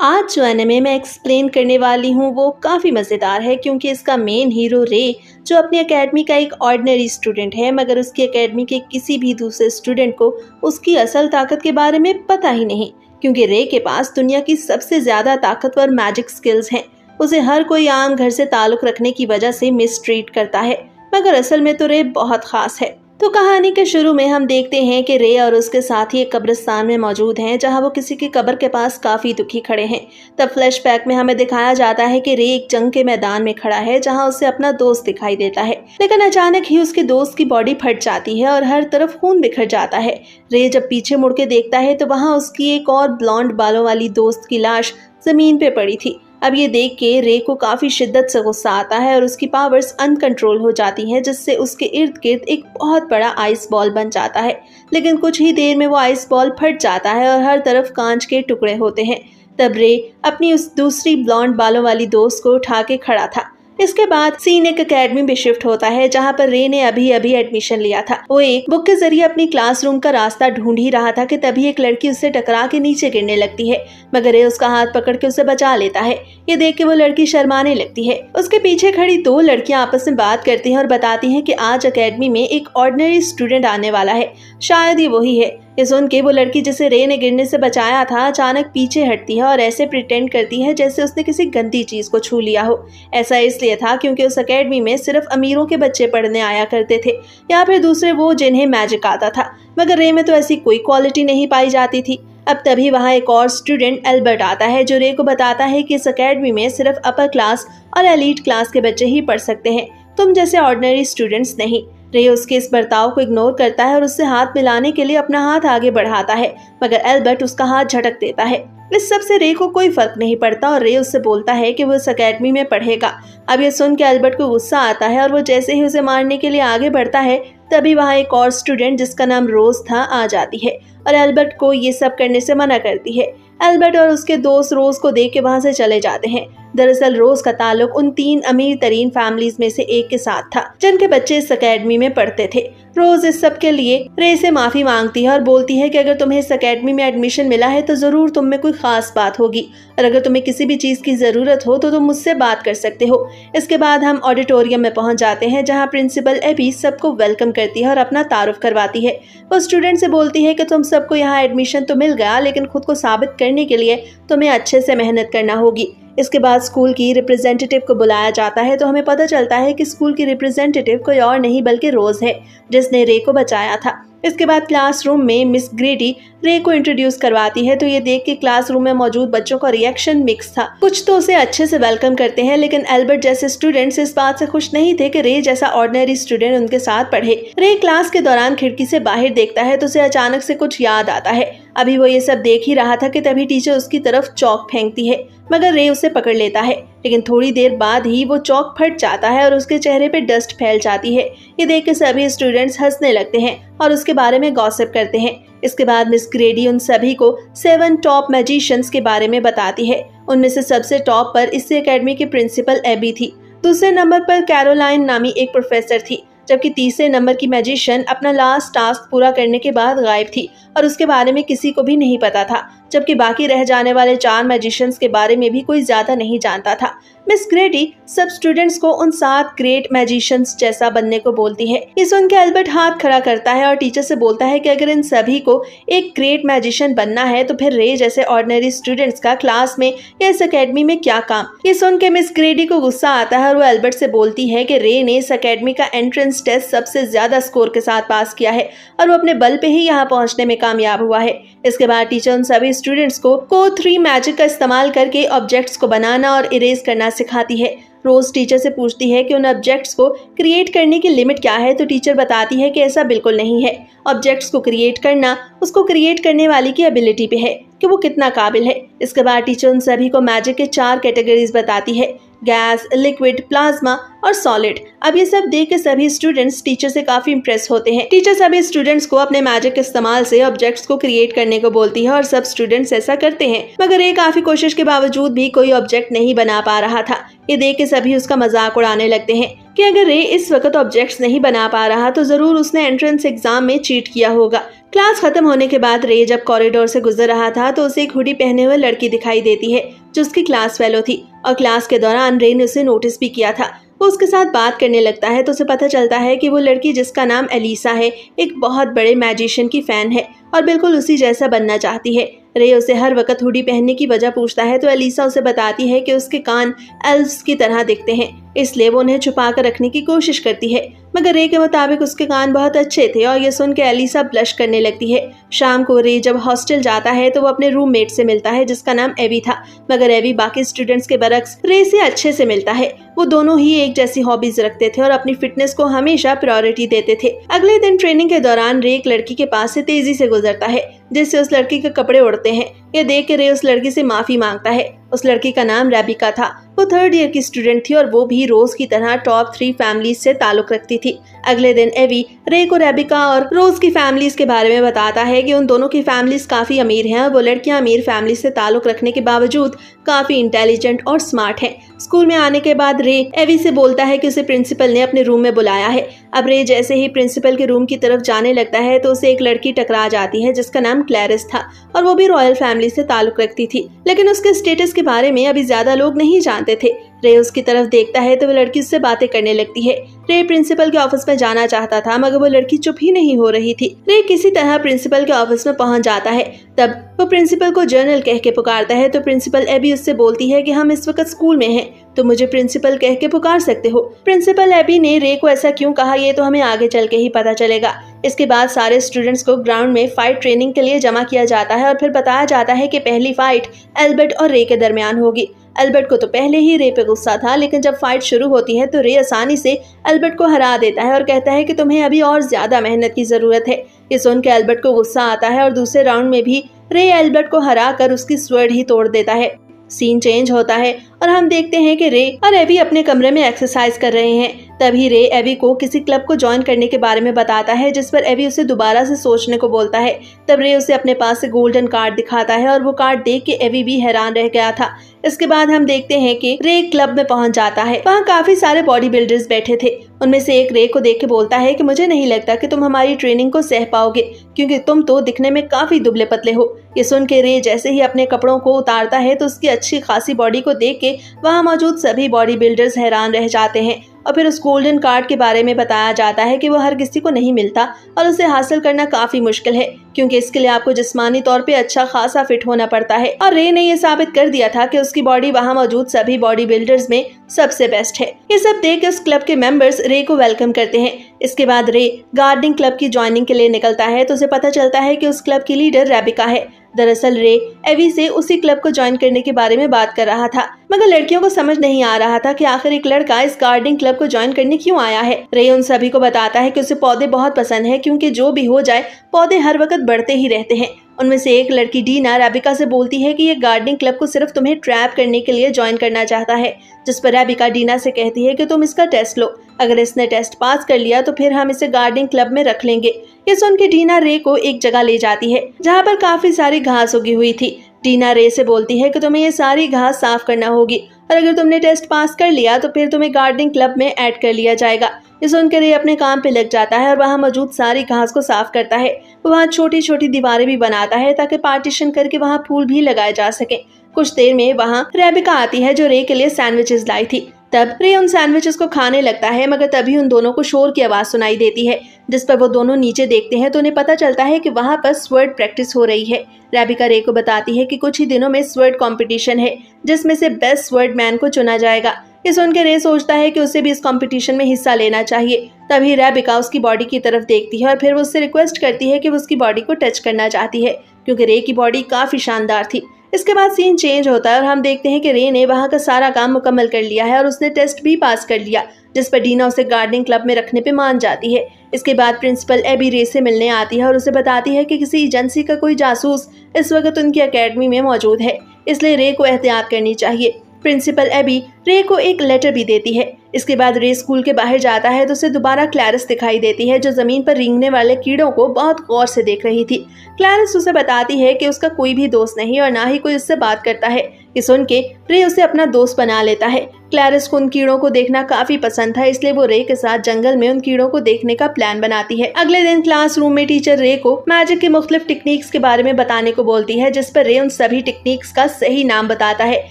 आज जो एनिमे मैं एक्सप्लेन करने वाली हूँ वो काफ़ी मज़ेदार है क्योंकि इसका मेन हीरो रे जो अपनी एकेडमी का एक ऑर्डिनरी स्टूडेंट है, मगर उसकी एकेडमी के किसी भी दूसरे स्टूडेंट को उसकी असल ताकत के बारे में पता ही नहीं, क्योंकि रे के पास दुनिया की सबसे ज़्यादा ताकतवर मैजिक स्किल्स हैं। उसे हर कोई आम घर से ताल्लुक़ रखने की वजह से मिसट्रीट करता है, मगर असल में तो रे बहुत ख़ास है। तो कहानी के शुरू में हम देखते हैं कि रे और उसके साथी एक कब्रिस्तान में मौजूद हैं, जहां वो किसी की कब्र के पास काफी दुखी खड़े हैं। तब फ्लैशबैक में हमें दिखाया जाता है कि रे एक जंग के मैदान में खड़ा है, जहां उसे अपना दोस्त दिखाई देता है, लेकिन अचानक ही उसके दोस्त की बॉडी फट जाती है और हर तरफ खून बिखर जाता है। रे जब पीछे मुड़ के देखता है तो वहाँ उसकी एक और ब्लॉन्ड बालों वाली दोस्त की लाश जमीन पे पड़ी थी। अब ये देख के रे को काफी शिद्दत से गुस्सा आता है और उसकी पावर्स अनकंट्रोल हो जाती हैं, जिससे उसके इर्द गिर्द एक बहुत बड़ा आइस बॉल बन जाता है। लेकिन कुछ ही देर में वो आइस बॉल फट जाता है और हर तरफ कांच के टुकड़े होते हैं। तब रे अपनी उस दूसरी ब्लॉन्ड बालों वाली दोस्त को उठा के खड़ा था। इसके बाद सीन एक एकेडमी में शिफ्ट होता है, जहाँ पर रे ने अभी अभी एडमिशन लिया था। वो एक बुक के जरिए अपनी क्लासरूम का रास्ता ढूंढ ही रहा था कि तभी एक लड़की उससे टकरा के नीचे गिरने लगती है, मगर रे उसका हाथ पकड़ के उसे बचा लेता है। ये देख के वो लड़की शर्माने लगती है। उसके पीछे खड़ी दो लड़कियां आपस में बात करती हैं और बताती हैं कि आज एकेडमी में एक ऑर्डिनरी स्टूडेंट आने वाला है, शायद ये वही है। ये सुन के वो लड़की जिसे रे ने गिरने से बचाया था अचानक पीछे हटती है और ऐसे प्रिटेंड करती है जैसे उसने किसी गंदी चीज को छू लिया हो। ऐसा इसलिए था क्योंकि उस एकेडमी में सिर्फ अमीरों के बच्चे पढ़ने आया करते थे, या फिर दूसरे वो जिन्हें मैजिक आता था, मगर रे में तो ऐसी कोई क्वालिटी नहीं पाई जाती थी। अब तभी वहाँ एक और स्टूडेंट एल्बर्ट आता है, जो रे को बताता है कि इस एकेडमी में सिर्फ अपर क्लास और एलीट क्लास के बच्चे ही पढ़ सकते हैं, तुम जैसे ऑर्डिनरी स्टूडेंट्स नहीं। रे उसके इस बर्ताव को इग्नोर करता है और उससे हाथ मिलाने के लिए अपना हाथ आगे बढ़ाता है, मगर एल्बर्ट उसका हाथ झटक देता है। इस सब से रे को कोई फर्क नहीं पड़ता और रे उससे बोलता है कि वो इस एकेडमी में पढ़ेगा। अब ये सुन के एल्बर्ट को गुस्सा आता है और वो जैसे ही उसे मारने के लिए आगे बढ़ता है, तभी वहाँ एक और स्टूडेंट जिसका नाम रोज था आ जाती है और एल्बर्ट को ये सब करने से मना करती है। एल्बर्ट और उसके दोस्त रोज को देख के वहाँ से चले जाते हैं। दरअसल रोज का ताल्लुक उन 3 अमीर तरीन फैमिलीज में से एक के साथ था, जिनके बच्चे इस एकेडमी में पढ़ते थे। रोज इस सब के लिए रे से माफी मांगती है और बोलती है कि अगर तुम्हें इस एकेडमी में एडमिशन मिला है तो जरूर तुम में कोई खास बात होगी, और अगर तुम्हें किसी भी चीज की जरूरत हो तो तुम मुझसे बात कर सकते हो। इसके बाद हम ऑडिटोरियम में पहुंच जाते हैं, जहां प्रिंसिपल एबी सबको वेलकम करती है और अपना तारुफ करवाती है। वो स्टूडेंट से बोलती है कि तुम सबको यहाँ एडमिशन तो मिल गया, लेकिन खुद को साबित करने के लिए तुम्हें अच्छे से मेहनत करना होगी। इसके बाद स्कूल की रिप्रेजेंटेटिव को बुलाया जाता है, तो हमें पता चलता है कि स्कूल की रिप्रेजेंटेटिव कोई और नहीं बल्कि रोज है, जिसने रे को बचाया था। इसके बाद क्लासरूम में मिस ग्रेडी रे को इंट्रोड्यूस करवाती है, तो ये देख के क्लासरूम में मौजूद बच्चों का रिएक्शन मिक्स था। कुछ तो उसे अच्छे से वेलकम करते हैं, लेकिन एल्बर्ट जैसे स्टूडेंट्स इस बात से खुश नहीं थे कि रे जैसा ऑर्डिनरी स्टूडेंट उनके साथ पढ़े। रे क्लास के दौरान खिड़की से बाहर देखता है तो उसे अचानक से कुछ याद आता है। अभी वो ये सब देख ही रहा था कि तभी टीचर उसकी तरफ चौक फेंकती है, मगर रे उसे पकड़ लेता है। लेकिन थोड़ी देर बाद ही वो चौक फट जाता है और उसके चेहरे पे डस्ट फैल जाती है। ये देख के सभी स्टूडेंट्स हंसने लगते हैं और उसके बारे में गॉसिप करते हैं। इसके बाद मिस ग्रेडी उन सभी को 7 टॉप मैजिशियंस के बारे में बताती है। उनमें से सबसे टॉप पर इस एकेडमी की प्रिंसिपल एबी थी। दूसरे नंबर पर कैरोलाइन नामी एक प्रोफेसर थी, जबकि तीसरे नंबर की मैजिशियन अपना लास्ट टास्क पूरा करने के बाद गायब थी और उसके बारे में किसी को भी नहीं पता था, जबकि बाकी रह जाने वाले 4 मैजिशियंस के बारे में भी कोई ज्यादा नहीं जानता था। मिस ग्रेडी सब स्टूडेंट्स को उन 7 ग्रेट मैजिशियंस जैसा बनने को बोलती है। ये सुन के एल्बर्ट हाथ खड़ा करता है और टीचर से बोलता है कि अगर इन सभी को एक ग्रेट मैजिशियन बनना है तो फिर रे जैसे ऑर्डिनरी स्टूडेंट्स का क्लास में या इस एकेडमी में क्या काम। ये सुन के मिस ग्रेडी को गुस्सा आता है और वो एल्बर्ट से बोलती है कि रे ने इस एकेडमी का एंट्रेंस टेस्ट सबसे ज्यादा स्कोर के साथ पास किया है और वो अपने बल पे ही यहाँ पहुंचने में कामयाब हुआ है। इसके बाद टीचर उन सभी स्टूडेंट्स को कोड 3 मैजिक का इस्तेमाल करके ऑब्जेक्ट्स को बनाना और इरेज करना सिखाती है। रोज टीचर से पूछती है कि उन ऑब्जेक्ट्स को क्रिएट करने की लिमिट क्या है, तो टीचर बताती है कि ऐसा बिल्कुल नहीं है। ऑब्जेक्ट्स को क्रिएट करना उसको क्रिएट करने वाली की एबिलिटी पे है कि वो कितना काबिल है। इसके बाद टीचर उन सभी को मैजिक के 4 कैटेगरीज बताती है, गैस, लिक्विड, प्लाज्मा और सॉलिड। अब ये सब देख के सभी स्टूडेंट्स टीचर से काफी इम्प्रेस होते हैं। टीचर सभी स्टूडेंट्स को अपने मैजिक के इस्तेमाल से ऑब्जेक्ट्स को क्रिएट करने को बोलती है और सब स्टूडेंट्स ऐसा करते हैं, मगर ये काफी कोशिश के बावजूद भी कोई ऑब्जेक्ट नहीं बना पा रहा था। ये देख के सभी उसका मजाक उड़ाने लगते हैं कि अगर रे इस वक्त ऑब्जेक्ट्स नहीं बना पा रहा तो जरूर उसने एंट्रेंस एग्जाम में चीट किया होगा। क्लास खत्म होने के बाद रे जब कॉरिडोर से गुजर रहा था तो उसे एक हुडी पहने हुए लड़की दिखाई देती है जो उसकी क्लास फेलो थी और क्लास के दौरान रे ने उसे नोटिस भी किया था। वो उसके साथ बात करने लगता है तो उसे पता चलता है कि वो लड़की जिसका नाम एलिसा है एक बहुत बड़े मैजिशियन की फैन है और बिल्कुल उसी जैसा बनना चाहती है। रे उसे हर वक्त हुडी पहनने की वजह पूछता है तो एलिसा उसे बताती है कि उसके कान एल्व्स की तरह दिखते हैं, इसलिए वो उन्हें छुपा कर रखने की कोशिश करती है। मगर रे के मुताबिक उसके कान बहुत अच्छे थे और ये सुन के एलिसा ब्लश करने लगती है। शाम को रे जब हॉस्टल जाता है तो वो अपने रूममेट से मिलता है जिसका नाम एवी था, मगर एवी बाकी स्टूडेंट्स के बरक्स रे से अच्छे से मिलता है। वो दोनों ही एक जैसी हॉबीज रखते थे और अपनी फिटनेस को हमेशा प्रायोरिटी देते थे। अगले दिन ट्रेनिंग के दौरान रे एक लड़की के पास से तेजी से गुजरता है जिससे उस लड़की के कपड़े उड़ते हैं। ये देख के रे उस लड़की से माफी मांगता है। उस लड़की का नाम रेबिका था। वो 3rd ईयर की स्टूडेंट थी और वो भी रोज की तरह टॉप 3 फैमिलीज से ताल्लुक रखती थी। अगले दिन एवी रे को रेबिका और रोज की फैमिलीज के बारे में बताता है कि उन दोनों की फैमिलीज काफी अमीर हैं और वो लड़कियां अमीर फैमिली से ताल्लुक रखने के बावजूद काफी इंटेलिजेंट और स्मार्ट हैं। स्कूल में आने के बाद रे एवी से बोलता है कि उसे प्रिंसिपल ने अपने रूम में बुलाया है। अब रे जैसे ही प्रिंसिपल के रूम की तरफ जाने लगता है तो उसे एक लड़की टकरा जाती है जिसका नाम क्लैरिस था और वो भी रॉयल फैमिली से ताल्लुक रखती थी, लेकिन उसके स्टेटस के बारे में अभी ज्यादा लोग नहीं जानते थे। रे उसकी तरफ देखता है तो वो लड़की उससे बातें करने लगती है। रे प्रिंसिपल के ऑफिस में जाना चाहता था मगर वो लड़की चुप ही नहीं हो रही थी। रे किसी तरह प्रिंसिपल के ऑफिस में पहुंच जाता है। तब वो प्रिंसिपल को जर्नल कह के पुकारता है तो प्रिंसिपल एबी उससे बोलती है कि हम इस वक्त स्कूल में हैं, तो मुझे प्रिंसिपल कह के पुकार सकते हो। प्रिंसिपल एबी ने रे को ऐसा क्यों कहा ये तो हमें आगे चल के ही पता चलेगा। इसके बाद सारे स्टूडेंट्स को ग्राउंड में फाइट ट्रेनिंग के लिए जमा किया जाता है और फिर बताया जाता है कि पहली फाइट एल्बर्ट और रे के दरमियान होगी। एल्बर्ट को तो पहले ही रे पे गुस्सा था, लेकिन जब फाइट शुरू होती है तो रे आसानी से एल्बर्ट को हरा देता है और कहता है कि तुम्हें अभी और ज्यादा मेहनत की जरूरत है। ये सुन के एल्बर्ट को गुस्सा आता है और दूसरे राउंड में भी रे एल्बर्ट को हरा कर उसकी स्वर्ड ही तोड़ देता है। सीन चेंज होता है और हम देखते हैं कि रे और एवी अपने कमरे में एक्सरसाइज कर रहे हैं। तभी रे एवी को किसी क्लब को ज्वाइन करने के बारे में बताता है जिस पर एवी उसे दोबारा से सोचने को बोलता है। तब रे उसे अपने पास से गोल्डन कार्ड दिखाता है और वो कार्ड देख के एवी भी हैरान रह गया था। इसके बाद हम देखते हैं कि रे क्लब में पहुंच जाता है। वहाँ काफी सारे बॉडी बिल्डर्स बैठे थे। उनमें से एक रे को देख के बोलता है कि मुझे नहीं लगता कि तुम हमारी ट्रेनिंग को सह पाओगे क्योंकि तुम तो दिखने में काफी दुबले पतले हो। ये सुन के रे जैसे ही अपने कपड़ों को उतारता है तो उसकी अच्छी खासी बॉडी को देख के वहाँ मौजूद सभी बॉडी बिल्डर्स हैरान रह जाते हैं। और फिर उस गोल्डन कार्ड के बारे में बताया जाता है कि वो हर किसी को नहीं मिलता और उसे हासिल करना काफी मुश्किल है क्योंकि इसके लिए आपको जिस्मानी तौर पे अच्छा खासा फिट होना पड़ता है। और रे ने ये साबित कर दिया था कि उसकी बॉडी वहाँ मौजूद सभी बॉडी बिल्डर्स में सबसे बेस्ट है। ये सब देख के उस क्लब के मेंबर्स रे को वेलकम करते हैं। इसके बाद रे गार्डनिंग क्लब की ज्वाइनिंग के लिए निकलता है तो उसे पता चलता है कि उस क्लब की लीडर रेबिका है। दरअसल रे एवी से उसी क्लब को ज्वाइन करने के बारे में बात कर रहा था, मगर लड़कियों को समझ नहीं आ रहा था कि आखिर एक लड़का इस गार्डनिंग क्लब को ज्वाइन करने क्यों आया है। रे उन सभी को बताता है कि उसे पौधे बहुत पसंद है क्योंकि जो भी हो जाए पौधे हर वक्त बढ़ते ही रहते हैं। उनमें से एक लड़की डीना रेबिका से बोलती है कि ये गार्डनिंग क्लब को सिर्फ तुम्हें ट्रैप करने के लिए ज्वाइन करना चाहता है, जिस पर रेबिका डीना से कहती है कि तुम इसका टेस्ट लो, अगर इसने टेस्ट पास कर लिया तो फिर हम इसे गार्डनिंग क्लब में रख लेंगे। ये सुन के डीना रे को एक जगह ले जाती है जहाँ पर काफी सारी घास उगी हुई थी। डीना रे से बोलती है कि तुम्हें ये सारी घास साफ करना होगी और अगर तुमने टेस्ट पास कर लिया तो फिर तुम्हें गार्डनिंग क्लब में ऐड कर लिया जाएगा। ये सुनकर रे अपने काम पे लग जाता है और वहाँ मौजूद सारी घास को साफ करता है। वो वहाँ छोटी छोटी दीवारें भी बनाता है ताकि पार्टीशन करके वहाँ फूल भी लगाए जा सके। कुछ देर में वहाँ रेबिका आती है जो रे के लिए सैंडविचेस लाई थी। तब रे उन सैंडविचेस को खाने लगता है, मगर तभी उन दोनों को शोर की आवाज सुनाई देती है, जिस पर वो दोनों नीचे देखते हैं तो उन्हें पता चलता है कि वहाँ पर स्वर्ड प्रैक्टिस हो रही है। रेबिका रे को बताती है कि कुछ ही दिनों में स्वर्ड कंपटीशन है जिसमें से बेस्ट स्वर्ड मैन को चुना जाएगा। ये सुनकर रे सोचता है कि उसे भी इस कंपटीशन में हिस्सा लेना चाहिए। तभी रेबिका उसकी बॉडी की तरफ देखती है और फिर वो उससे रिक्वेस्ट करती है कि वो उसकी बॉडी को टच करना चाहती है क्योंकि रे की बॉडी काफी शानदार थी। इसके बाद सीन चेंज होता है और हम देखते हैं कि रे ने वहाँ का सारा काम मुकम्मल कर लिया है और उसने टेस्ट भी पास कर लिया, जिस पर डीना उसे गार्डनिंग क्लब में रखने पे मान जाती है। इसके बाद प्रिंसिपल एबी रे से मिलने आती है और उसे बताती है कि किसी एजेंसी का कोई जासूस इस वक्त उनकी एकेडमी में मौजूद है, इसलिए रे को एहतियात करनी चाहिए। प्रिंसिपल एबी रे को एक लेटर भी देती है। इसके बाद रे स्कूल के बाहर जाता है तो उसे दोबारा क्लैरिस दिखाई देती है जो जमीन पर रेंगने वाले कीड़ों को बहुत गौर से देख रही थी। क्लैरिस उसे बताती है कि उसका कोई भी दोस्त नहीं और ना ही कोई उससे बात करता है। ये सुन के रे उसे अपना दोस्त बना लेता है। क्लैरिस को उन कीड़ों को देखना काफी पसंद था, इसलिए वो रे के साथ जंगल में उन कीड़ों को देखने का प्लान बनाती है। अगले दिन क्लासरूम में टीचर रे को मैजिक के मुख्तलिफ टेक्निक्स के बारे में बताने को बोलती है, जिस पर रे उन सभी टेक्निक्स का सही नाम बताता है।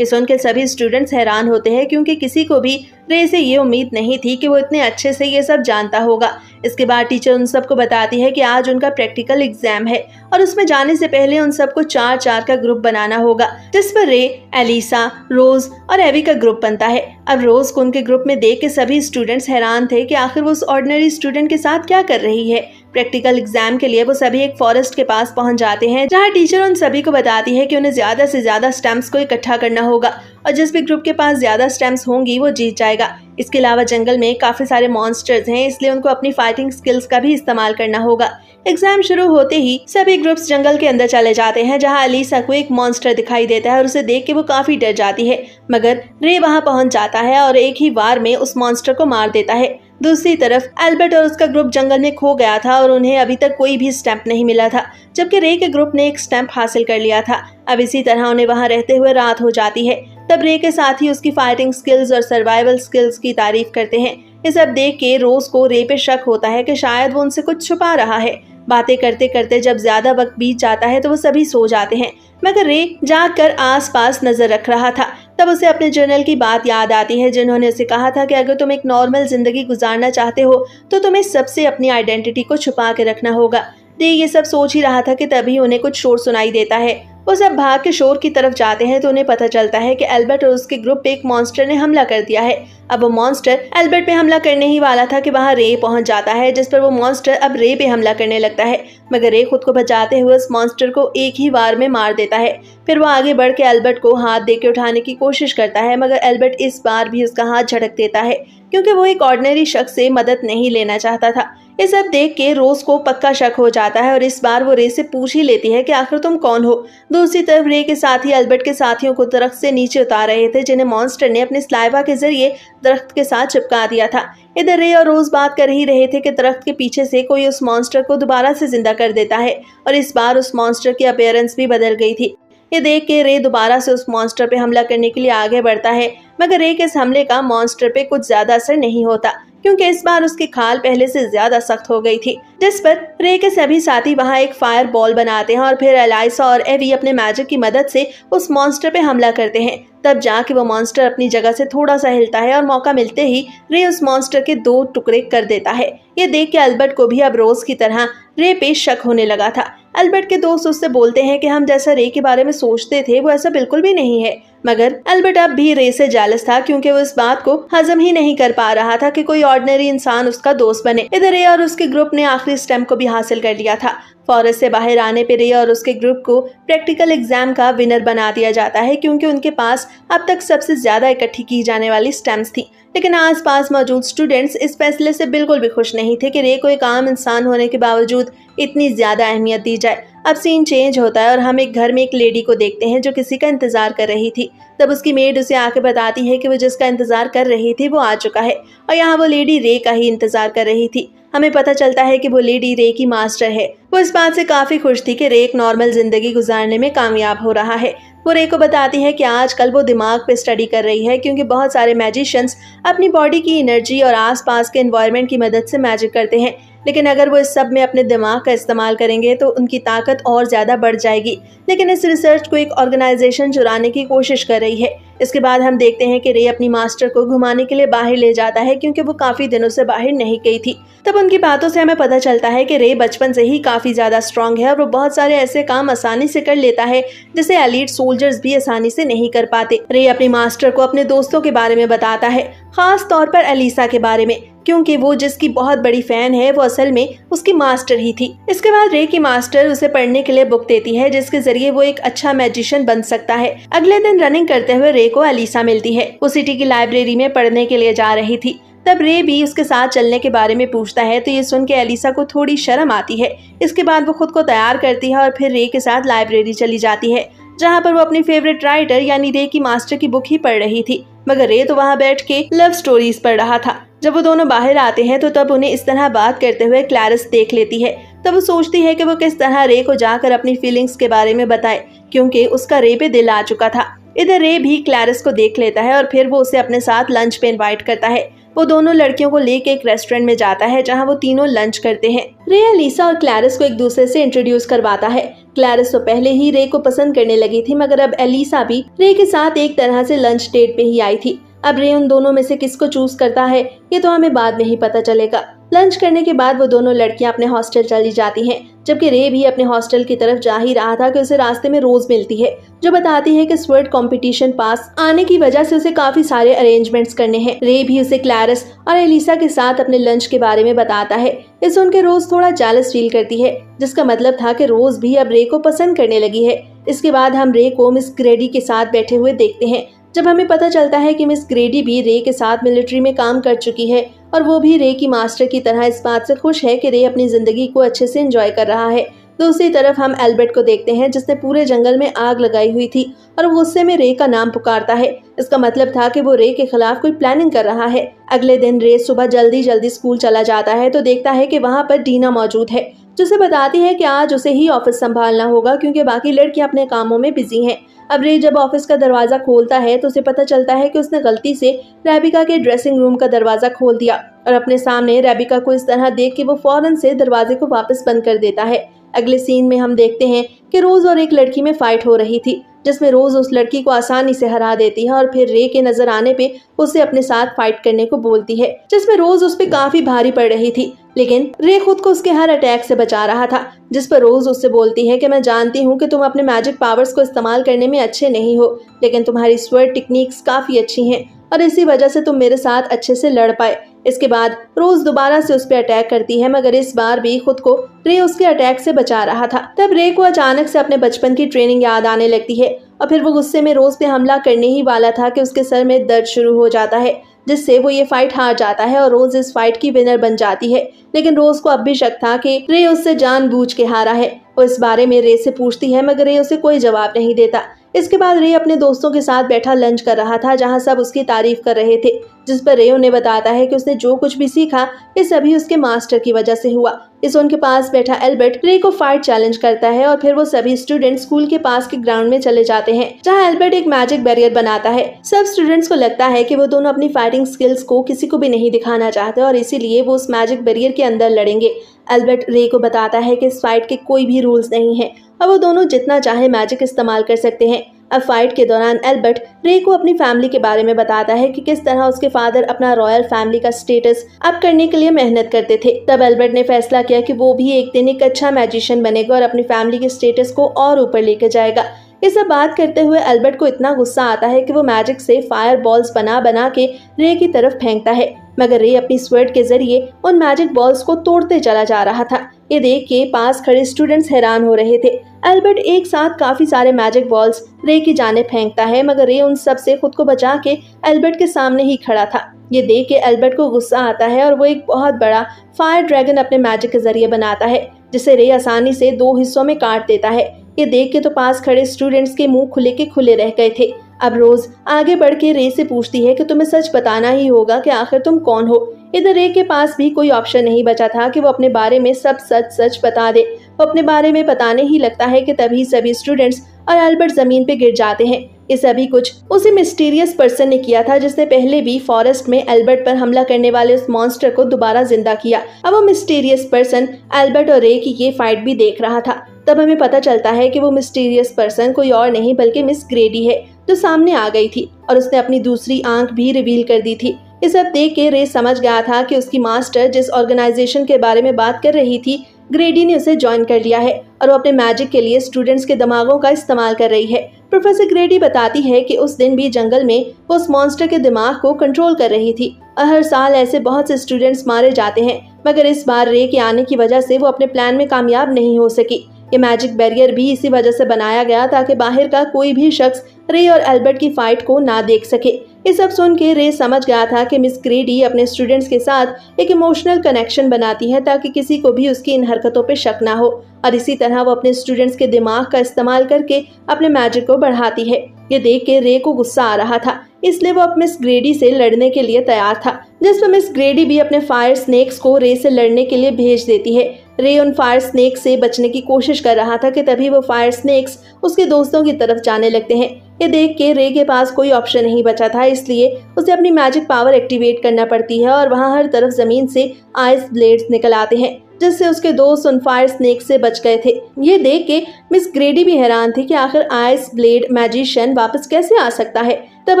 ये सुनकर सभी स्टूडेंट्स हैरान होते हैं, क्योंकि किसी को भी रे से ये उम्मीद नहीं थी कि वो इतने अच्छे से ये सब जानता होगा। इसके बाद टीचर उन सबको बताती है कि आज उनका प्रैक्टिकल एग्जाम है और उसमें जाने से पहले उन सबको 4-4 का ग्रुप बनाना होगा, जिस पर रे, एलिसा, रोज और एवी का ग्रुप बनता है। अब रोज को उनके ग्रुप में देख के सभी स्टूडेंट्स हैरान थे कि आखिर वो उस ऑर्डिनरी स्टूडेंट के साथ क्या कर रही है। प्रैक्टिकल एग्जाम के लिए वो सभी एक फॉरेस्ट के पास पहुंच जाते हैं, जहां टीचर उन सभी को बताती है कि उन्हें ज्यादा से ज्यादा स्टैम्प्स को इकट्ठा करना होगा और जिस भी ग्रुप के पास ज्यादा स्टैम्प्स होंगी वो जीत जाएगा। इसके अलावा जंगल में काफी सारे मॉन्स्टर्स हैं, इसलिए उनको अपनी फाइटिंग स्किल्स का भी इस्तेमाल करना होगा। एग्जाम शुरू होते ही सभी ग्रुप्स जंगल के अंदर चले जाते हैं, जहां एलिसा को एक मॉन्स्टर दिखाई देता है और उसे देख के वो काफी डर जाती है, मगर रे वहां पहुंच जाता है और एक ही वार में उस मॉन्स्टर को मार देता है। दूसरी तरफ एल्बर्ट और उसका ग्रुप जंगल में खो गया था और उन्हें अभी तक कोई भी स्टैम्प नहीं मिला था, जबकि रे के ग्रुप ने एक स्टैम्प हासिल कर लिया था। अब इसी तरह उन्हें वहां रहते हुए रात हो जाती है। तब रे के साथी उसकी फाइटिंग स्किल्स और सर्वाइवल स्किल्स की तारीफ करते हैं। ये सब देख के रोज को रे पे शक होता है कि शायद वो उनसे कुछ छुपा रहा है। बातें करते करते जब ज्यादा वक्त बीत जाता है तो वो सभी सो जाते हैं, मगर रे जाग कर आस पास नजर रख रहा था। तब उसे अपने जर्नल की बात याद आती है, जिन्होंने उसे कहा था कि अगर तुम एक नॉर्मल जिंदगी गुजारना चाहते हो तो तुम्हें सबसे अपनी आइडेंटिटी को छुपा के रखना होगा। रे ये सब सोच ही रहा था कि तभी उन्हें कुछ शोर सुनाई देता है। वो सब भाग के शोर की तरफ जाते हैं तो उन्हें पता चलता है कि एल्बर्ट और उसके ग्रुप पे एक मॉन्स्टर ने हमला कर दिया है। अब वो मॉन्स्टर एल्बर्ट पे हमला करने ही वाला था कि वहाँ रे पहुंच जाता है, जिस पर वो मॉन्स्टर अब रे पे हमला करने लगता है, मगर रे खुद को बचाते हुए उस मॉन्स्टर को एक ही वार में मार देता है। फिर वो आगे बढ़ के एल्बर्ट को हाथ दे के उठाने की कोशिश करता है, मगर एल्बर्ट इस बार भी उसका हाथ झटक देता है, क्योंकि वो एक ऑर्डिनरी शख्स से मदद नहीं लेना चाहता था। ये सब देख के रोज को पक्का शक हो जाता है और इस बार वो रे से पूछ ही लेती है कि आखिर तुम कौन हो। दूसरी तरफ रे के साथी एल्बर्ट के साथियों को दरख्त से नीचे उतार रहे थे, जिन्हें मॉन्स्टर ने अपने स्लाइवा के जरिए दरख्त के साथ चिपका दिया था। इधर रे और रोज बात कर ही रहे थे कि दरख्त के पीछे से कोई उस मॉन्स्टर को दोबारा से जिंदा कर देता है और इस बार उस मॉन्स्टर की अपीयरेंस भी बदल गई थी। ये देख के रे दोबारा से उस मॉन्स्टर पे हमला करने के लिए आगे बढ़ता है, मगर रे के इस हमले का मॉन्स्टर पे कुछ ज्यादा असर नहीं होता, क्योंकि इस बार उसकी खाल पहले से ज्यादा सख्त हो गई थी। जिस पर रे के सभी साथी वहां एक फायर बॉल बनाते हैं और फिर एलाइसा और एवी अपने मैजिक की मदद से उस मॉन्स्टर पे हमला करते हैं। तब जाके वो मॉन्स्टर अपनी जगह से थोड़ा सा हिलता है और मौका मिलते ही रे उस मॉन्स्टर के 2 टुकड़े कर देता है। ये देख के एल्बर्ट को भी अब रोज की तरह रे पे शक होने लगा था। एल्बर्ट के दोस्त उससे बोलते हैं कि हम जैसा रे के बारे में सोचते थे वो ऐसा बिल्कुल भी नहीं है, मगर एल्बर्ट अब भी रे से जेलस था, क्योंकि वो इस बात को हजम ही नहीं कर पा रहा था कि कोई ऑर्डिनरी इंसान उसका दोस्त बने। इधर रे और उसके ग्रुप ने आखिरी स्टैम्प को भी हासिल कर लिया था। फॉरेस्ट से बाहर आने पे रे और उसके ग्रुप को प्रैक्टिकल एग्जाम का विनर बना दिया जाता है, क्योंकि उनके पास अब तक सबसे ज्यादा इकट्ठी की जाने वाली स्टैम्प्स थी। लेकिन आसपास मौजूद स्टूडेंट्स इस फैसले से बिल्कुल भी खुश नहीं थे कि रे को एक आम इंसान होने के बावजूद इतनी ज्यादा अहमियत दी जाए। अब सीन चेंज होता है और हम एक घर में एक लेडी को देखते हैं जो किसी का इंतजार कर रही थी। तब उसकी मेड उसे आके बताती है कि वो जिसका इंतजार कर रही थी वो आ चुका है और यहाँ वो लेडी रे का ही इंतजार कर रही थी। हमें पता चलता है कि वो लेडी रे की मास्टर है। वो इस बात से काफी खुश थी कि रे एक नॉर्मल जिंदगी गुजारने में कामयाब हो रहा है। वो रे को बताती है कि आजकल वो दिमाग पे स्टडी कर रही है, क्योंकि बहुत सारे मैजिशियंस अपनी बॉडी की एनर्जी और आसपास के एनवायरनमेंट की मदद से मैजिक करते हैं, लेकिन अगर वो इस सब में अपने दिमाग का इस्तेमाल करेंगे तो उनकी ताकत और ज्यादा बढ़ जाएगी। लेकिन इस रिसर्च को एक ऑर्गेनाइजेशन चुराने की कोशिश कर रही है। इसके बाद हम देखते हैं कि रे अपनी मास्टर को घुमाने के लिए बाहर ले जाता है, क्योंकि वो काफी दिनों से बाहर नहीं गई थी। तब उनकी बातों से हमें पता चलता है कि रे बचपन से ही काफी ज्यादा स्ट्रांग है और वो बहुत सारे ऐसे काम आसानी से कर लेता है जिसे एलीट सोल्जर्स भी आसानी से नहीं कर पाते। रे अपनी मास्टर को अपने दोस्तों के बारे में बताता है, खास तौर पर एलिसा के बारे में, क्योंकि वो जिसकी बहुत बड़ी फैन है वो असल में उसकी मास्टर ही थी। इसके बाद रे की मास्टर उसे पढ़ने के लिए बुक देती है, जिसके जरिए वो एक अच्छा मैजिशियन बन सकता है। अगले दिन रनिंग करते हुए रे को एलिसा मिलती है। वो सिटी की लाइब्रेरी में पढ़ने के लिए जा रही थी। तब रे भी उसके साथ चलने के बारे में पूछता है, तो ये सुन के एलिसा को थोड़ी शर्म आती है। इसके बाद वो खुद को तैयार करती है और फिर रे के साथ लाइब्रेरी चली जाती है, जहाँ पर वो अपनी फेवरेट राइटर यानी रे की मास्टर की बुक ही पढ़ रही थी, मगर रे तो वहाँ बैठ के लव स्टोरीज पढ़ रहा था। जब वो दोनों बाहर आते हैं तो तब उन्हें इस तरह बात करते हुए क्लैरिस देख लेती है। तब वो सोचती है कि वो किस तरह रे को जाकर अपनी फीलिंग्स के बारे में बताए, क्योंकि उसका रे पे दिल आ चुका था। इधर रे भी क्लैरिस को देख लेता है और फिर वो उसे अपने साथ लंच पे इनवाइट करता है। वो दोनों लड़कियों को लेके एक रेस्टोरेंट में जाता है जहां वो तीनों लंच करते हैं। रे एलिसा और क्लैरिस को एक दूसरे से इंट्रोड्यूस करवाता है। क्लैरिस तो पहले ही रे को पसंद करने लगी थी, मगर अब एलिसा भी रे के साथ एक तरह से लंच डेट पे ही आई थी। अब रे उन दोनों में से किसको चूज करता है ये तो हमें बाद में ही पता चलेगा। लंच करने के बाद वो दोनों लड़कियां अपने हॉस्टल चली जाती हैं, जबकि रे भी अपने हॉस्टल की तरफ जा ही रहा था कि उसे रास्ते में रोज मिलती है, जो बताती है कि स्वर्ड कंपटीशन पास आने की वजह से उसे काफी सारे अरेंजमेंट्स करने हैं। रे भी उसे क्लैरिस और एलिसा के साथ अपने लंच के बारे में बताता है। ये सुनकर रोज थोड़ा जेलस फील करती है, जिसका मतलब था कि रोज भी अब रे को पसंद करने लगी है। इसके बाद हम रे को मिस ग्रेडी के साथ बैठे हुए देखते हैं, जब हमें पता चलता है कि मिस ग्रेडी भी रे के साथ मिलिट्री में काम कर चुकी है और वो भी रे की मास्टर की तरह इस बात से खुश है कि रे अपनी जिंदगी को अच्छे से एंजॉय कर रहा है। दूसरी तरफ हम एल्बर्ट को देखते हैं, जिसने पूरे जंगल में आग लगाई हुई थी और वो गुस्से में रे का नाम पुकारता है। इसका मतलब था कि वो रे के खिलाफ कोई प्लानिंग कर रहा है। अगले दिन रे सुबह जल्दी स्कूल चला जाता है तो देखता है कि वहाँ पर डीना मौजूद है, जो उसे बताती है कि आज उसे ही ऑफिस संभालना होगा क्योंकि बाकी लड़कियां अपने कामों में बिजी हैं। अब रे जब ऑफिस का दरवाजा खोलता है तो उसे पता चलता है कि उसने गलती से रेबिका के ड्रेसिंग रूम का दरवाजा खोल दिया और अपने सामने रेबिका को इस तरह देख के वो फौरन से दरवाजे को वापस बंद कर देता है। अगले सीन में हम देखते हैं कि रोज और एक लड़की में फाइट हो रही थी, जिसमें रोज उस लड़की को आसानी से हरा देती है और फिर रे के नजर आने पे उसे अपने साथ फाइट करने को बोलती है, जिसमें रोज उस पे काफी भारी पड़ रही थी। लेकिन रे खुद को उसके हर अटैक से बचा रहा था, जिस पर रोज उससे बोलती है कि मैं जानती हूँ कि तुम अपने मैजिक पावर्स को इस्तेमाल करने में अच्छे नहीं हो, लेकिन तुम्हारी स्वर्ड टेक्निक्स काफी अच्छी हैं और इसी वजह से तुम मेरे साथ अच्छे से लड़ पाए। इसके बाद रोज दोबारा से उस पर अटैक करती है, मगर इस बार भी खुद को रे उसके अटैक से बचा रहा था। तब रे को अचानक से अपने बचपन की ट्रेनिंग याद आने लगती है और फिर वो गुस्से में रोज पे हमला करने ही वाला था कि उसके सर में दर्द शुरू हो जाता है, जिससे वो ये फाइट हार जाता है और रोज इस फाइट की विनर बन जाती है। लेकिन रोज को अब भी शक था कि रे उससे जानबूझ के हारा है। वो इस बारे में रे से पूछती है, मगर रे उसे कोई जवाब नहीं देता। इसके बाद रे अपने दोस्तों के साथ बैठा लंच कर रहा था, जहां सब उसकी तारीफ कर रहे थे, जिस पर रे उन्हें बताता है कि उसने जो कुछ भी सीखा ये सभी उसके मास्टर की वजह से हुआ। इस उनके पास बैठा एल्बर्ट रे को फाइट चैलेंज करता है और फिर वो सभी स्टूडेंट स्कूल के पास के ग्राउंड में चले जाते हैं, जहां एल्बर्ट एक मैजिक बैरियर बनाता है। सब स्टूडेंट्स को लगता है कि वो दोनों अपनी फाइटिंग स्किल्स को किसी को भी नहीं दिखाना चाहते और इसीलिए वो उस मैजिक बैरियर के अंदर लड़ेंगे। एल्बर्ट रे को बताता है कि इस फाइट के कोई भी रूल्स नहीं है और वो दोनों जितना चाहे मैजिक इस्तेमाल कर सकते हैं। अब फाइट के दौरान एल्बर्ट रे को अपनी फैमिली के बारे में बताता है कि किस तरह उसके फादर अपना रॉयल फैमिली का स्टेटस अप करने के लिए मेहनत करते थे। तब एल्बर्ट ने फैसला किया कि वो भी एक दिन एक अच्छा मैजिशियन बनेगा और अपनी फैमिली के स्टेटस को और ऊपर लेकर जाएगा। ये सब बात करते हुए एल्बर्ट को इतना गुस्सा आता है कि वो मैजिक से फायर बॉल्स बना के रे की तरफ फेंकता है, मगर रे अपनी स्वर्ड के जरिए उन मैजिक बॉल्स को तोड़ते चला जा रहा था। ये देख के पास खड़े स्टूडेंट्स हैरान हो रहे थे। एल्बर्ट एक साथ काफी सारे मैजिक बॉल्स रे की जाने फेंकता है, मगर रे उन सब से खुद को बचा के एल्बर्ट के सामने ही खड़ा था। ये देख के एल्बर्ट को गुस्सा आता है और वो एक बहुत बड़ा फायर ड्रैगन अपने मैजिक के जरिए बनाता है, जिसे रे आसानी से 2 हिस्सों में काट देता है। ये देख के तो पास खड़े स्टूडेंट्स के मुंह खुले रह गए थे। अब रोज आगे बढ़ के रे से पूछती है कि तुम्हें सच बताना ही होगा कि आखिर तुम कौन हो। इधर रे के पास भी कोई ऑप्शन नहीं बचा था कि वो अपने बारे में सब सच बता दे। वो अपने बारे में बताने ही लगता है कि तभी सभी स्टूडेंट्स और एल्बर्ट जमीन पे गिर जाते हैं। ये सभी कुछ उसी मिस्टीरियस पर्सन ने किया था जिसने पहले भी फॉरेस्ट में एल्बर्ट पर हमला करने वाले उस मॉन्स्टर को दोबारा जिंदा किया। अब वो मिस्टीरियस पर्सन एल्बर्ट और रे की ये फाइट भी देख रहा था। तब हमें पता चलता है कि वो मिस्टीरियस पर्सन कोई और नहीं बल्कि मिस ग्रेडी है, जो सामने आ गई थी और उसने अपनी दूसरी आंख भी रिवील कर दी थी। ये सब देख के रे समझ गया था कि उसकी मास्टर जिस ऑर्गेनाइजेशन के बारे में बात कर रही थी, ग्रेडी ने उसे ज्वाइन कर लिया है और वो अपने मैजिक के लिए स्टूडेंट्स के दिमागों का इस्तेमाल कर रही है। प्रोफेसर ग्रेडी बताती है कि उस दिन भी जंगल में वो उस मॉन्स्टर के दिमाग को कंट्रोल कर रही थी और हर साल ऐसे बहुत से स्टूडेंट्स मारे जाते हैं, मगर इस बार रे के आने की वजह से वो अपने प्लान में कामयाब नहीं हो सकी। ये मैजिक बैरियर भी इसी वजह से बनाया गया ताकि बाहर का कोई भी शख्स रे और एल्बर्ट की फाइट को ना देख सके। ये सब सुन के रे समझ गया था कि मिस ग्रेडी अपने स्टूडेंट्स के साथ एक इमोशनल कनेक्शन बनाती है ताकि किसी को भी उसकी इन हरकतों पे शक ना हो, और इसी तरह वो अपने स्टूडेंट्स के दिमाग का इस्तेमाल करके अपने मैजिक को बढ़ाती है। ये देख के रे को गुस्सा आ रहा था, इसलिए वो अब मिस ग्रेडी से लड़ने के लिए तैयार था, जिस पर मिस ग्रेडी भी अपने फायर स्नेक्स को रे से लड़ने के लिए भेज देती है। रे उन फायर स्नेक्स से बचने की कोशिश कर रहा था कि तभी वो फायर स्नेक्स उसके दोस्तों की तरफ जाने लगते हैं। ये देख के रे के पास कोई ऑप्शन नहीं बचा था, इसलिए उसे अपनी मैजिक पावर एक्टिवेट करना पड़ती है और वहाँ हर तरफ जमीन से आइस ब्लेड्स निकल आते हैं, जिससे उसके दोस्त उन फायर स्नेक से बच गए थे। ये देख के मिस ग्रेडी भी हैरान थी कि आखिर आइस ब्लेड मैजिशियन वापस कैसे आ सकता है। तब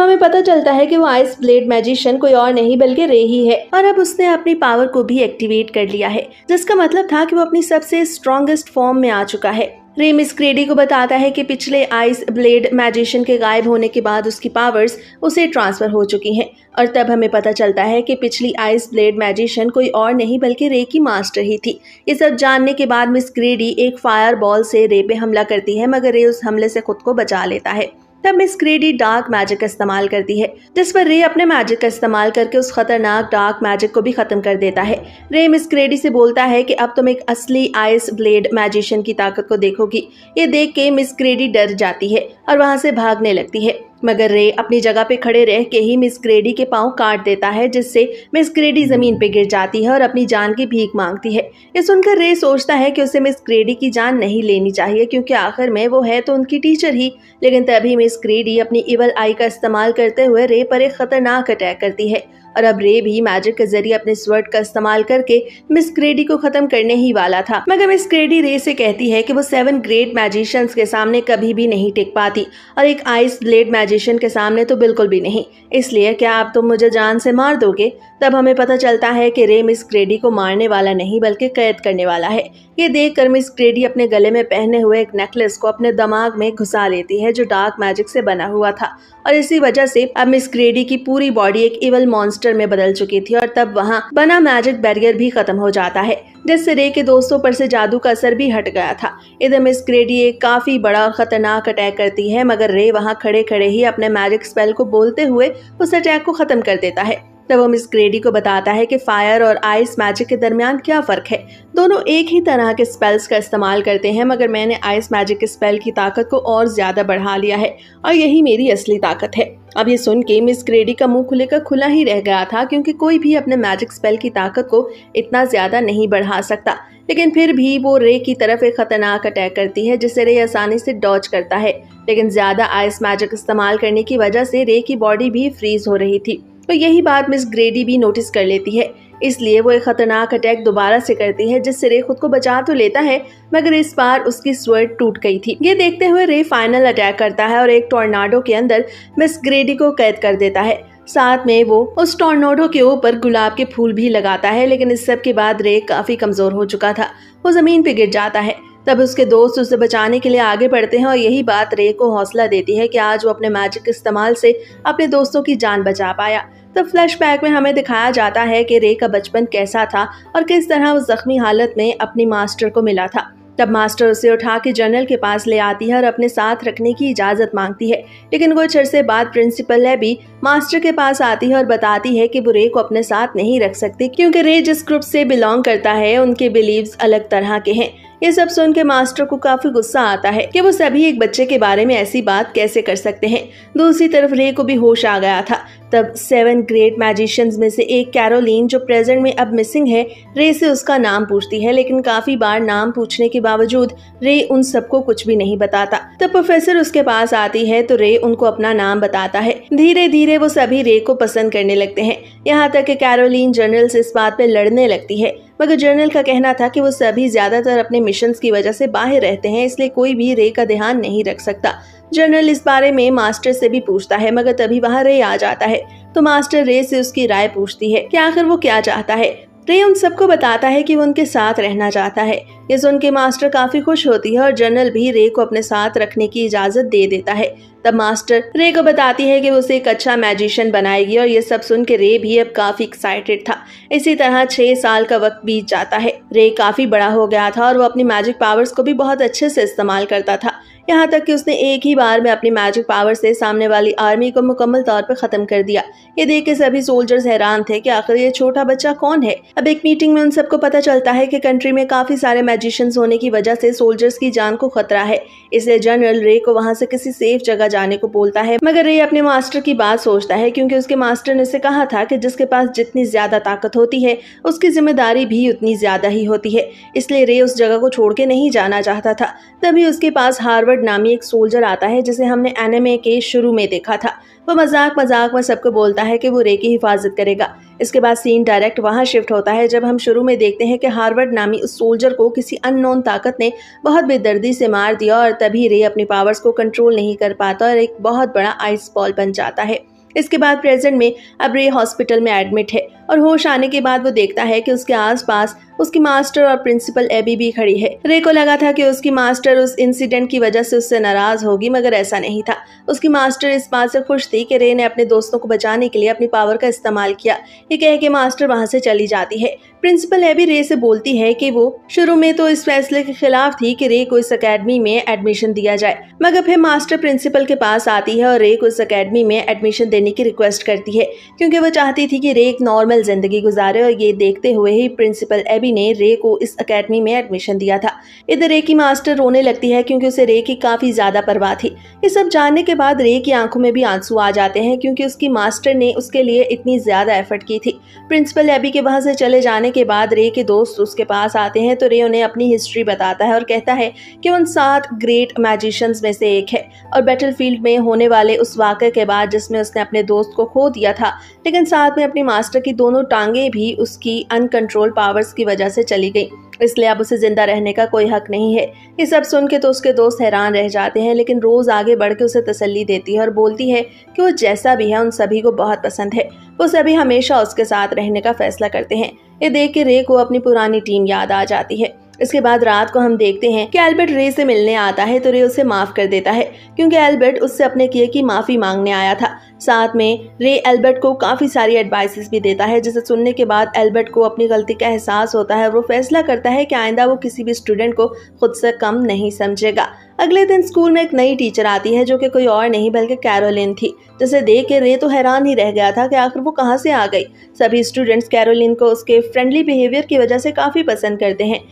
हमें पता चलता है कि वो आइस ब्लेड मैजिशियन कोई और नहीं बल्कि रे ही है, और अब उसने अपनी पावर को भी एक्टिवेट कर लिया है, जिसका मतलब था कि वो अपनी सबसे स्ट्रॉन्गेस्ट फॉर्म में आ चुका है। रे मिस ग्रेडी को बताता है कि पिछले आइस ब्लेड मैजिशियन के गायब होने के बाद उसकी पावर्स उसे ट्रांसफर हो चुकी हैं, और तब हमें पता चलता है कि पिछली आइस ब्लेड मैजिशियन कोई और नहीं बल्कि रे की मास्टर ही थी। ये सब जानने के बाद मिस ग्रेडी एक फायर बॉल से रे पे हमला करती है, मगर रे उस हमले से खुद को बचा लेता है। तब मिस ग्रेडी डार्क मैजिक का इस्तेमाल करती है, जिस पर रे अपने मैजिक का इस्तेमाल करके उस खतरनाक डार्क मैजिक को भी खत्म कर देता है। रे मिस ग्रेडी से बोलता है कि अब तुम एक असली आइस ब्लेड मैजिशियन की ताकत को देखोगी। ये देख के मिस ग्रेडी डर जाती है और वहां से भागने लगती है, मगर रे अपनी जगह पे खड़े रह के ही मिस ग्रेडी के पांव काट देता है, जिससे मिस ग्रेडी जमीन पे गिर जाती है और अपनी जान की भीख मांगती है। ये सुनकर रे सोचता है कि उसे मिस ग्रेडी की जान नहीं लेनी चाहिए, क्योंकि आखिर में वो है तो उनकी टीचर ही। लेकिन तभी मिस ग्रेडी अपनी इवल आई का इस्तेमाल करते हुए रे पर एक खतरनाक अटैक करती है, और अब रे भी मैजिक के जरिए अपने स्वर्ड का इस्तेमाल करके मिस ग्रेडी को खत्म करने ही वाला था। मगर मिस ग्रेडी रे से कहती है कि वो 7 ग्रेट मैजिशियंस के सामने कभी भी नहीं टिक पाती, और एक आइस ब्लेड मैजिशियन के सामने तो बिल्कुल भी नहीं, इसलिए क्या आप तुम मुझे जान से मार दोगे। तब हमें पता चलता है कि रे मिस ग्रेडी को मारने वाला नहीं बल्कि कैद करने वाला है। ये देखकर मिस ग्रेडी अपने गले में पहने हुए एक नेकलेस को अपने दिमाग में घुसा लेती है, जो डार्क मैजिक से बना हुआ था, और इसी वजह से अब मिस ग्रेडी की पूरी बॉडी एक इवल मॉन्स्टर में बदल चुकी थी, और तब वहाँ बना मैजिक बैरियर भी खत्म हो जाता है, जिससे रे के दोस्तों पर से जादू का असर भी हट गया था। इधर मिस ग्रेडी एक काफी बड़ा और खतरनाक अटैक करती है, मगर रे वहाँ खड़े खड़े ही अपने मैजिक स्पेल को बोलते हुए उस अटैक को खत्म कर देता है। तब वो मिस ग्रेडी को बताता है कि फायर और आइस मैजिक के दरमियान क्या फर्क है। दोनों एक ही तरह के स्पेल्स का इस्तेमाल करते हैं, मगर मैंने आइस मैजिक के स्पेल की ताकत को और ज्यादा बढ़ा लिया है, और यही मेरी असली ताकत है। अब ये सुन के मिस ग्रेडी का मुंह खुले का खुला ही रह गया था, क्योंकि कोई भी अपने मैजिक स्पेल की ताकत को इतना ज्यादा नहीं बढ़ा सकता। लेकिन फिर भी वो रे की तरफ एक खतरनाक अटैक करती है, जिसे रे आसानी से डॉज करता है। लेकिन ज्यादा आइस मैजिक इस्तेमाल करने की वजह से रे की बॉडी भी फ्रीज हो रही थी, तो यही बात मिस ग्रेडी भी नोटिस कर लेती है, इसलिए वो एक खतरनाक अटैक दोबारा से करती है, जिससे रे खुद को बचा तो लेता है, मगर इस बार उसकी स्वर्ड टूट गई थी। ये देखते हुए रे फाइनल अटैक करता है और एक टॉर्नाडो के अंदर मिस ग्रेडी को कैद कर देता है। साथ में वो उस टॉर्नाडो के ऊपर गुलाब के फूल भी लगाता है, लेकिन इस सब के बाद रे काफी कमजोर हो चुका था, वो जमीन पे गिर जाता है। तब उसके दोस्त उसे बचाने के लिए आगे बढ़ते हैं, और यही बात रे को हौसला देती है कि आज वो अपने मैजिक के इस्तेमाल से अपने दोस्तों की जान बचा पाया। तब फ्लैशबैक में हमें दिखाया जाता है कि रे का बचपन कैसा था और किस तरह वो जख्मी हालत में अपनी मास्टर को मिला था। तब मास्टर उसे उठा के जनरल के पास ले आती है और अपने साथ रखने की इजाजत मांगती है, लेकिन कुछ अरसे बाद प्रिंसिपल एबी मास्टर के पास आती है और बताती है कि वो रे को अपने साथ नहीं रख सकती, क्योंकि रे जिस ग्रुप से बिलोंग करता है उनके बिलीव्स अलग तरह के हैं। ये सब सुन के मास्टर को काफी गुस्सा आता है कि वो सभी एक बच्चे के बारे में ऐसी बात कैसे कर सकते हैं। दूसरी तरफ रे को भी होश आ गया था। तब 7 ग्रेट मैजिशियंस में से एक कैरोलिन, जो प्रेजेंट में अब मिसिंग है, रे से उसका नाम पूछती है, लेकिन काफी बार नाम पूछने के बावजूद रे उन सबको कुछ भी नहीं बताता। तब प्रोफेसर उसके पास आती है तो रे उनको अपना नाम बताता है। धीरे धीरे वो सभी रे को पसंद करने लगते हैं, यहाँ तक कि कैरोलिन जनरल से इस बात पे लड़ने लगती है, मगर जनरल का कहना था कि वो सभी ज्यादातर अपने मिशंस की वजह से बाहर रहते हैं, इसलिए कोई भी रे का ध्यान नहीं रख सकता। जनरल इस बारे में मास्टर से भी पूछता है, मगर तभी वहाँ रे आ जाता है, तो मास्टर रे से उसकी राय पूछती है कि आखिर वो क्या चाहता है। रे उन सबको बताता है कि वो उनके साथ रहना चाहता है। ये सुन के मास्टर काफी खुश होती है और जनरल भी रे को अपने साथ रखने की इजाजत दे देता है। तब मास्टर रे को बताती है कि वो उसे एक अच्छा मैजिशियन बनाएगी, और ये सब सुन के रे भी अब काफी एक्साइटेड था। इसी तरह 6 साल का वक्त बीत जाता है। रे काफी बड़ा हो गया था और वो अपनी मैजिक पावर्स को भी बहुत अच्छे से इस्तेमाल करता था। यहाँ तक कि उसने एक ही बार में अपनी मैजिक पावर से सामने वाली आर्मी को मुकम्मल तौर पर खत्म कर दिया। ये देख के सभी सोल्जर्स हैरान थे कि आखिर ये छोटा बच्चा कौन है। अब एक मीटिंग में उन सबको पता चलता है कि कंट्री में काफी सारे मैजिशियंस होने की वजह से सोल्जर्स की जान को खतरा है, इसलिए जनरल रे को वहां से किसी सेफ जगह जाने को बोलता है। मगर रे अपने मास्टर की बात सोचता है, क्योंकि उसके मास्टर ने उसे कहा था कि जिसके पास जितनी ज्यादा ताकत होती है उसकी जिम्मेदारी भी उतनी ज्यादा ही होती है, इसलिए रे उस जगह को छोड़ के नहीं जाना चाहता था। तभी उसके पास हार्वर्ड नामी एक सोल्जर आता है जिसे हमने एनिमे के शुरू में देखा था। वो मजाक मजाक में सबको बोलता है कि वो रे की हिफाजत करेगा। इसके बाद सीन डायरेक्ट वहां शिफ्ट होता है जब हम शुरू में देखते हैं कि हार्वर्ड नामी उस सोल्जर को किसी अननोन ताकत ने बहुत बेदर्दी से मार दिया और तभी रे अपनी पावर्स को कंट्रोल नहीं कर पाता और एक बहुत बड़ा आइस बॉल बन जाता है। इसके बाद प्रेजेंट में अब रे हॉस्पिटल में एडमिट है और होश आने के बाद वो देखता है कि उसके आसपास उसकी मास्टर और प्रिंसिपल एबी भी खड़ी है। रे को लगा था कि उसकी मास्टर उस इंसिडेंट की वजह से उससे नाराज होगी, मगर ऐसा नहीं था। उसकी मास्टर इस बात से खुश थी कि रे ने अपने दोस्तों को बचाने के लिए अपनी पावर का इस्तेमाल किया। ये कह के मास्टर वहां से चली जाती है। प्रिंसिपल एबी रे से बोलती है कि वो शुरू में तो इस फैसले के खिलाफ थी कि रे को इस अकेडमी में एडमिशन दिया जाए, मगर फिर मास्टर प्रिंसिपल के पास आती है और रे को इस अकेडमी में एडमिशन देने की रिक्वेस्ट करती है, क्योंकि वो चाहती थी कि रे एक नॉर्मल जिंदगी गुजारे। और ये देखते हुए ही प्रिंसिपल एबी ने रे को इस अकेडमी में एडमिशन दिया था। इधर रे की मास्टर रोने लगती है क्योंकि उसे रे की काफी ज्यादा परवाह थी। ये सब जानने के बाद रे की आंखों में भी आंसू आ जाते हैं, क्योंकि उसकी मास्टर ने उसके लिए इतनी ज्यादा एफर्ट की थी। प्रिंसिपल एबी के वहां से चले जाने के बाद रे के दोस्त उसके पास आते हैं तो रे उन्हें अपनी हिस्ट्री बताता है और कहता है कि उन 7 ग्रेट मैजिशियंस में से एक है और बैटलफील्ड में होने वाले उस वाक़े के बाद जिसमें उसने अपने दोस्त को खो दिया था, लेकिन साथ में अपनी मास्टर की दोनों टांगे भी उसकी अनकंट्रोल पावर्स की वजह से चली गई, इसलिए अब उसे जिंदा रहने का कोई हक नहीं है। ये सब सुन के तो उसके दोस्त हैरान रह जाते हैं, लेकिन रोज आगे बढ़ के उसे तसल्ली देती है और बोलती है कि वो जैसा भी है उन सभी को बहुत पसंद है, वो सभी हमेशा उसके साथ रहने का फैसला करते हैं। ये देख के रे को अपनी पुरानी टीम याद आ जाती है। इसके बाद रात को हम देखते हैं कि एल्बर्ट रे से मिलने आता है तो रे उसे माफ कर देता है, क्योंकि एल्बर्ट उससे अपने किए की माफी मांगने आया था। साथ में रे एल्बर्ट को काफी सारी एडवाइसेस भी देता है, जिसे सुनने के बाद एल्बर्ट को अपनी गलती का एहसास होता है और वो फैसला करता है कि आइंदा वो किसी भी स्टूडेंट को खुद से कम नहीं समझेगा। अगले दिन स्कूल में एक नई टीचर आती है जो कि कोई और नहीं बल्कि कैरोलिन थी, जिसे देख के रे तो हैरान ही रह गया था कि आखिर वो कहाँ से आ गई। सभी स्टूडेंट्स कैरोलिन को उसके फ्रेंडली बिहेवियर की वजह से काफी पसंद करते हैं।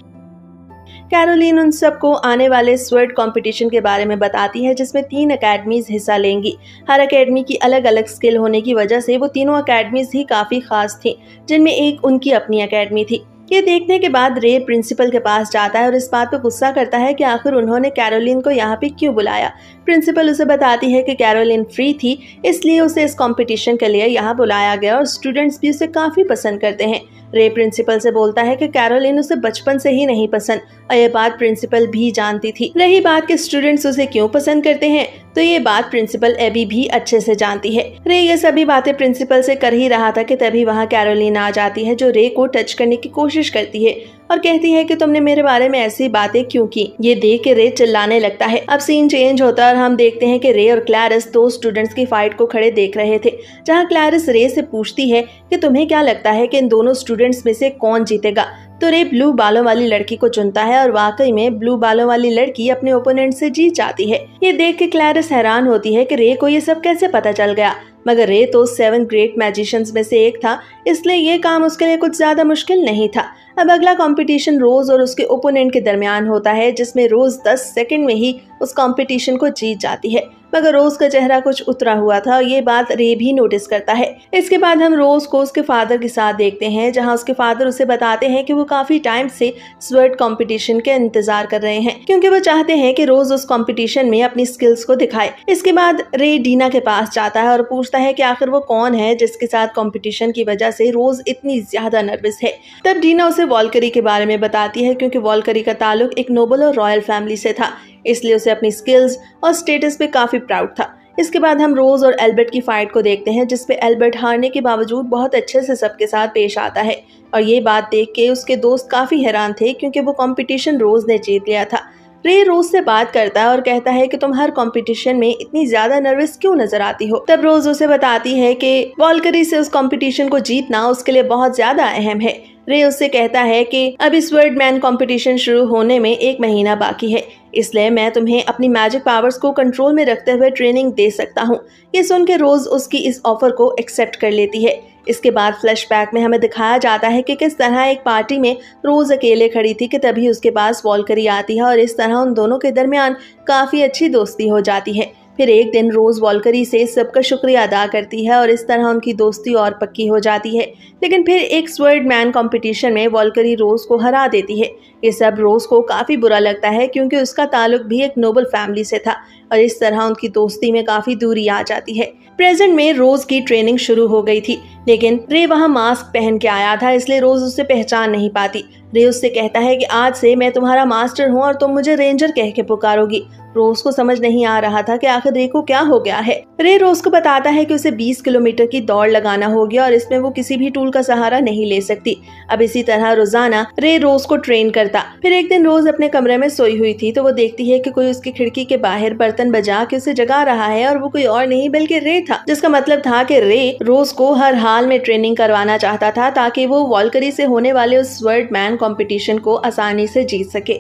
कैरोलिन उन सबको आने वाले स्वर्ड कंपटीशन के बारे में बताती है, जिसमें 3 अकेडमीज हिस्सा लेंगी। हर अकेडमी की अलग अलग स्किल होने की वजह से वो तीनों अकेडमीज ही काफी खास थी, जिनमें एक उनकी अपनी अकेडमी थी। ये देखने के बाद रे प्रिंसिपल के पास जाता है और इस बात पर गुस्सा करता है कि आखिर उन्होंने कैरोलिन को यहाँ पे क्यों बुलाया। प्रिंसिपल उसे बताती है कि कैरोलिन फ्री थी, इसलिए उसे इस कंपटीशन के लिए यहाँ बुलाया गया और स्टूडेंट्स भी उसे काफी पसंद करते हैं। रे प्रिंसिपल से बोलता है कि कैरोलिन उसे बचपन से ही नहीं पसंद और ये बात प्रिंसिपल भी जानती थी। रही बात कि स्टूडेंट्स उसे क्यों पसंद करते हैं, तो ये बात प्रिंसिपल एबी भी अच्छे से जानती है। रे ये सभी बातें प्रिंसिपल से कर ही रहा था कि तभी वहाँ कैरोलिन आ जाती है, जो रे को टच करने की कोशिश करती है और कहती है कि तुमने मेरे बारे में ऐसी बातें क्यों की। ये देख के रे चिल्लाने लगता है। अब सीन चेंज होता है और हम देखते हैं कि रे और क्लैरिस 2 स्टूडेंट्स की फाइट को खड़े देख रहे थे, जहाँ क्लैरिस रे से पूछती है कि तुम्हें क्या लगता है कि इन दोनों स्टूडेंट्स में से कौन जीतेगा। तो रे ब्लू बालों वाली लड़की को चुनता है और वाकई में ब्लू बालों वाली लड़की अपने ओपोनेंट से जीत जाती है। ये देख के क्लैरिस हैरान होती है कि रे को ये सब कैसे पता चल गया, मगर रे तो 7 ग्रेट मैजिशियंस में से एक था, इसलिए ये काम उसके लिए कुछ ज्यादा मुश्किल नहीं था। अब अगला कंपटीशन रोज और उसके ओपोनेंट के दरमियान होता है, जिसमें रोज 10 सेकंड में ही उस कंपटीशन को जीत जाती है, मगर रोज का चेहरा कुछ उतरा हुआ था और ये बात रे भी नोटिस करता है। इसके बाद हम रोज को उसके फादर के साथ देखते हैं, जहां उसके फादर उसे बताते हैं कि वो काफी टाइम से स्वर्ड कंपटीशन के इंतजार कर रहे हैं, क्योंकि वो चाहते हैं कि रोज उस कंपटीशन में अपनी स्किल्स को दिखाए। इसके बाद रे डीना के पास जाता है और पूछता है कि आखिर वो कौन है जिसके साथ कंपटीशन की वजह से रोज इतनी ज्यादा नर्वस है। तब डीना उसे वॉल्करी के बारे में बताती है, क्योंकि वॉल्करी का ताल्लुक एक नोबल और रॉयल फैमिली से था, इसलिए उसे अपनी स्किल्स और स्टेटस पे काफी प्राउड था। इसके बाद हम रोज और एल्बर्ट की फाइट को देखते हैं, जिसपे एल्बर्ट हारने के बावजूद बहुत अच्छे से सबके साथ पेश आता है और ये बात देख के उसके दोस्त काफी हैरान थे, क्योंकि वो कंपटीशन रोज ने जीत लिया था। रे रोज से बात करता है और कहता है कि तुम हर कंपटीशन में इतनी ज्यादा नर्वस क्यों नजर आती हो। तब रोज उसे बताती है कि वॉल्करी से उस कंपटीशन को जीतना उसके लिए बहुत ज्यादा अहम है। रे उससे कहता है कि अभी स्वर्ड मैन कंपटीशन शुरू होने में 1 महीना बाकी है, इसलिए मैं तुम्हें अपनी मैजिक पावर्स को कंट्रोल में रखते हुए ट्रेनिंग दे सकता हूँ। ये सुन के रोज उसकी इस ऑफर को एक्सेप्ट कर लेती है। इसके बाद फ्लैशबैक में हमें दिखाया जाता है कि किस तरह एक पार्टी में रोज अकेले खड़ी थी कि तभी उसके पास वॉल्करी आती है और इस तरह उन दोनों के दरमियान काफी अच्छी दोस्ती हो जाती है। फिर एक दिन रोज वॉल्करी से सबका शुक्रिया अदा करती है और इस तरह उनकी दोस्ती और पक्की हो जाती है। लेकिन फिर एक स्वर्ड मैन कंपटीशन में वॉल्करी रोज को हरा देती है। ये सब रोज को काफी बुरा लगता है क्योंकि उसका ताल्लुक भी एक नोबल फैमिली से था और इस तरह उनकी दोस्ती में काफी दूरी आ जाती है। प्रेजेंट में रोज की ट्रेनिंग शुरू हो गई थी, लेकिन रे वहाँ मास्क पहन के आया था, इसलिए रोज उसे पहचान नहीं पाती। रे उससे कहता है कि आज से मैं तुम्हारा मास्टर हूँ और तुम मुझे रेंजर कह के पुकारोगी। रोज को समझ नहीं आ रहा था कि आखिर रे को क्या हो गया है। रे रोज को बताता है कि उसे 20 किलोमीटर की दौड़ लगाना होगी और इसमें वो किसी भी टूल का सहारा नहीं ले सकती। अब इसी तरह रोजाना रे रोज को ट्रेन करता। फिर एक दिन रोज अपने कमरे में सोई हुई थी तो वो देखती है कि कोई उसकी खिड़की के बाहर बर्तन बजा के उसे जगा रहा है और वो कोई और नहीं बल्कि रे था, जिसका मतलब था कि रे रोज को हर हाल में ट्रेनिंग करवाना चाहता था ताकि वो वॉल्करी से होने वाले उस स्वर्ड मैन कंपटीशन को आसानी से जीत सके।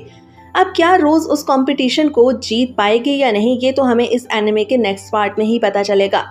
अब क्या रोज उस कंपटीशन को जीत पाएगी या नहीं, ये तो हमें इस एनिमे के नेक्स्ट पार्ट में ही पता चलेगा।